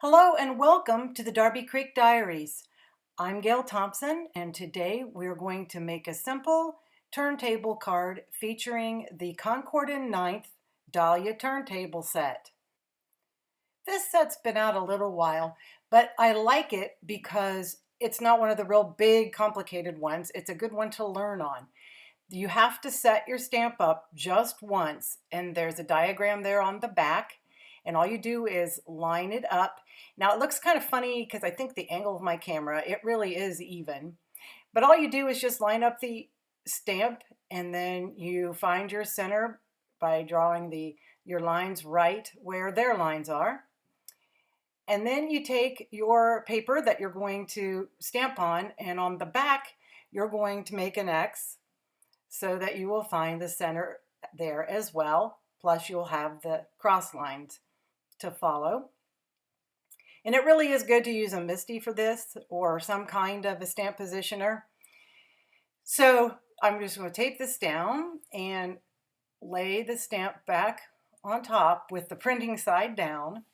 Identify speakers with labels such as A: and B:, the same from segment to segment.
A: Hello and welcome to the Darby Creek Diaries. I'm Gale Thompson, and today we're going to make a simple turntable card featuring the Concord and Ninth Dahlia Turntable set. This set's been out a little while, but I like it because it's not one of the real big complicated ones. It's a good one to learn on. You have to set your stamp up just once, and there's a diagram there on the back. And all you do is line it up. Now it looks kind of funny because I think the angle of my camera, it really is even. But all you do is just line up the stamp, and then you find your center by drawing your lines right where their lines are. And then you take your paper that you're going to stamp on, and on the back, you're going to make an X so that you will find the center there as well. Plus you'll have the cross lines to follow. And it really is good to use a MISTI for this or some kind of a stamp positioner. So I'm just going to tape this down and lay the stamp back on top with the printing side down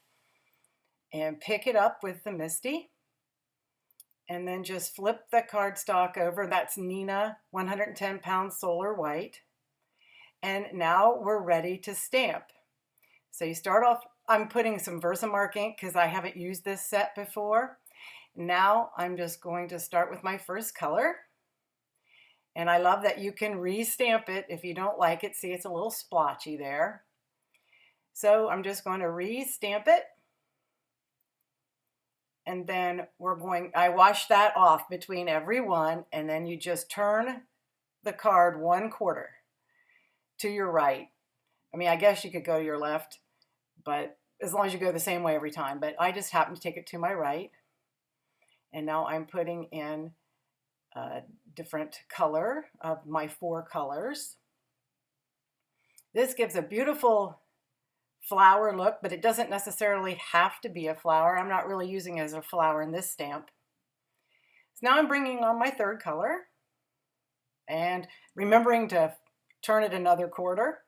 A: and pick it up with the MISTI. And then just flip the cardstock over. That's Neenah 110 pound solar white. And now we're ready to stamp. So you start off, I'm putting some Versamark ink because I haven't used this set before. Now I'm just going to start with my first color. And I love that you can re-stamp it if you don't like it. See, it's a little splotchy there. So I'm just going to re-stamp it. And then I wash that off between every one, and then you just turn the card 1/4 to your right. I mean, I guess you could go to your left, but as long as you go the same way every time. But I just happen to take it to my right. And now I'm putting in a different color of my 4 colors. This gives a beautiful flower look, but it doesn't necessarily have to be a flower. I'm not really using it as a flower in this stamp. So now I'm bringing on my 3rd color and remembering to turn it another 1/4.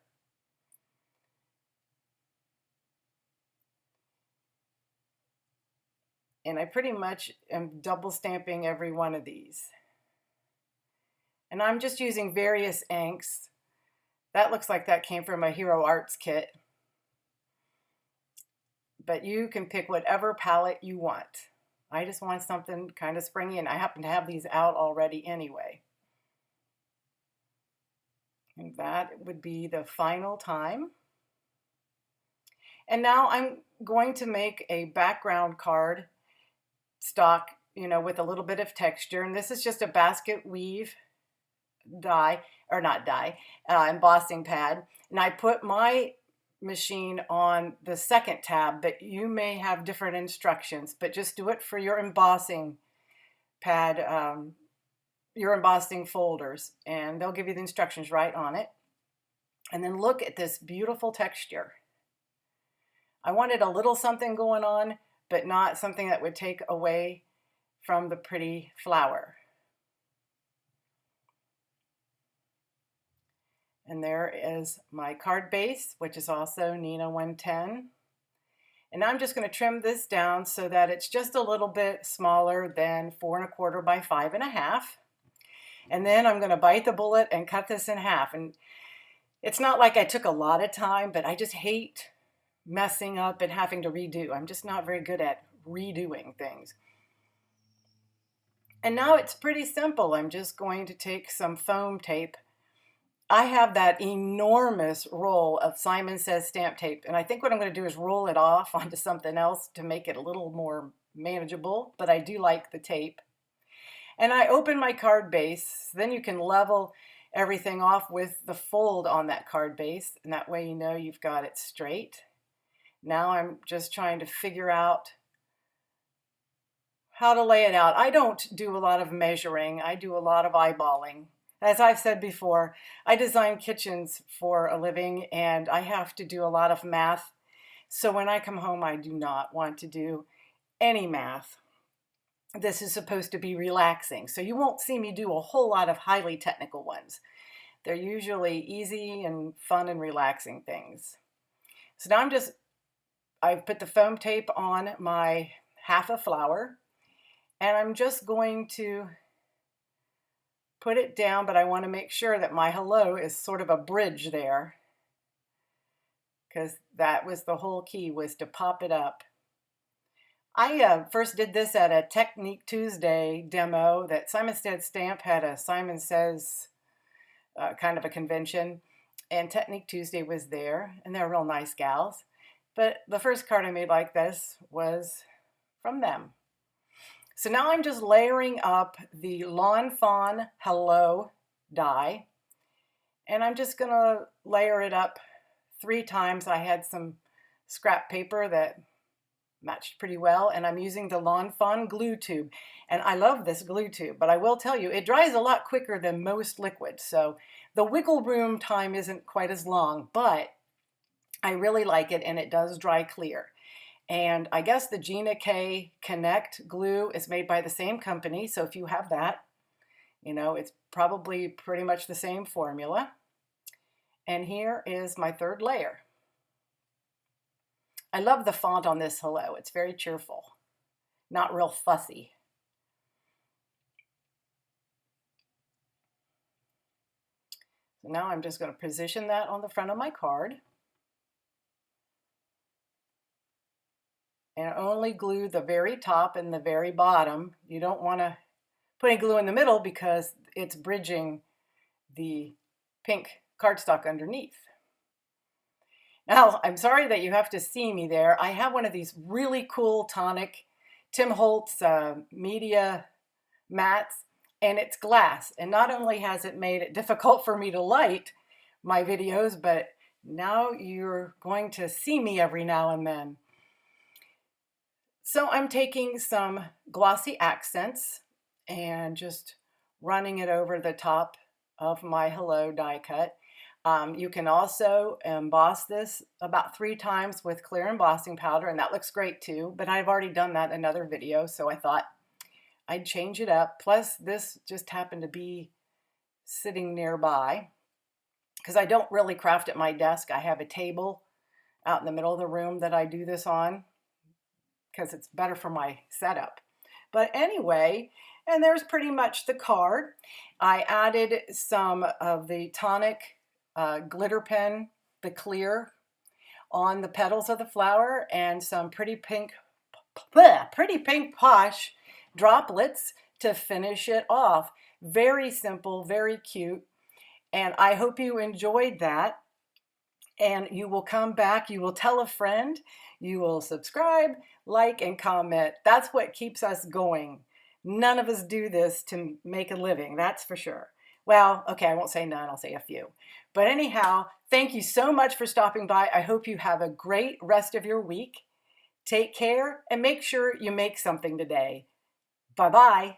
A: And I pretty much am double stamping every one of these. And I'm just using various inks. That looks like that came from a Hero Arts kit. But you can pick whatever palette you want. I just want something kind of springy, and I happen to have these out already anyway. And that would be the final time. And now I'm going to make a background card stock, with a little bit of texture. And this is just a basket weave die, or not die, embossing pad. And I put my machine on the 2nd tab, but you may have different instructions, but just do it for your embossing pad, your embossing folders, and they'll give you the instructions right on it. And then look at this beautiful texture. I wanted a little something going on, but not something that would take away from the pretty flower. And there is my card base, which is also Neenah 110. And I'm just going to trim this down so that it's just a little bit smaller than 4 1/4 by 5 1/2. And then I'm going to bite the bullet and cut this in half. And it's not like I took a lot of time, but I just hate messing up and having to redo. I'm just not very good at redoing things. And now it's pretty simple. I'm just going to take some foam tape. I have that enormous roll of Simon Says stamp tape, and I think what I'm going to do is roll it off onto something else to make it a little more manageable, but I do like the tape. And I open my card base. Then you can level everything off with the fold on that card base, and that way you know you've got it straight. Now I'm just trying to figure out how to lay it out. I don't do a lot of measuring. I do a lot of eyeballing. As I've said before, I design kitchens for a living, and I have to do a lot of math. So when I come home, I do not want to do any math. This is supposed to be relaxing, so you won't see me do a whole lot of highly technical ones. They're usually easy and fun and relaxing things. So now I've put the foam tape on my half a flower, and I'm just going to put it down, but I want to make sure that my hello is sort of a bridge there, because that was the whole key, was to pop it up. I first did this at a Technique Tuesday demo that Simon Says Stamp had, a Simon Says kind of a convention, and Technique Tuesday was there, and they're real nice gals. But the first card I made like this was from them. So now I'm just layering up the Lawn Fawn Hello die, and I'm just going to layer it up 3 times. I had some scrap paper that matched pretty well, and I'm using the Lawn Fawn glue tube, and I love this glue tube, but I will tell you it dries a lot quicker than most liquids, so the wiggle room time isn't quite as long, but I really like it, and it does dry clear. And I guess the Gina K Connect glue is made by the same company, so if you have that, you know, it's probably pretty much the same formula. And here is my 3rd layer. I love the font on this hello. It's very cheerful, not real fussy. So now I'm just going to position that on the front of my card. And only glue the very top and the very bottom. You don't want to put any glue in the middle because it's bridging the pink cardstock underneath. Now, I'm sorry that you have to see me there. I have one of these really cool Tonic Tim Holtz media mats, and it's glass. And not only has it made it difficult for me to light my videos, but now you're going to see me every now and then. So I'm taking some glossy accents and just running it over the top of my hello die cut. You can also emboss this about 3 times with clear embossing powder, and that looks great too, but I've already done that in another video, so I thought I'd change it up. Plus, this just happened to be sitting nearby because I don't really craft at my desk. I have a table out in the middle of the room that I do this on, because it's better for my setup. But anyway, and there's pretty much the card. I added some of the Tonic glitter pen, the clear, on the petals of the flower, and some pretty pink posh droplets to finish it off. Very simple, very cute, and I hope you enjoyed that. And you will come back, you will tell a friend, you will subscribe, like, and comment. That's what keeps us going. None of us do this to make a living, that's for sure. Well, okay, I won't say none, I'll say a few. But anyhow, thank you so much for stopping by. I hope you have a great rest of your week. Take care, and make sure you make something today. Bye-bye.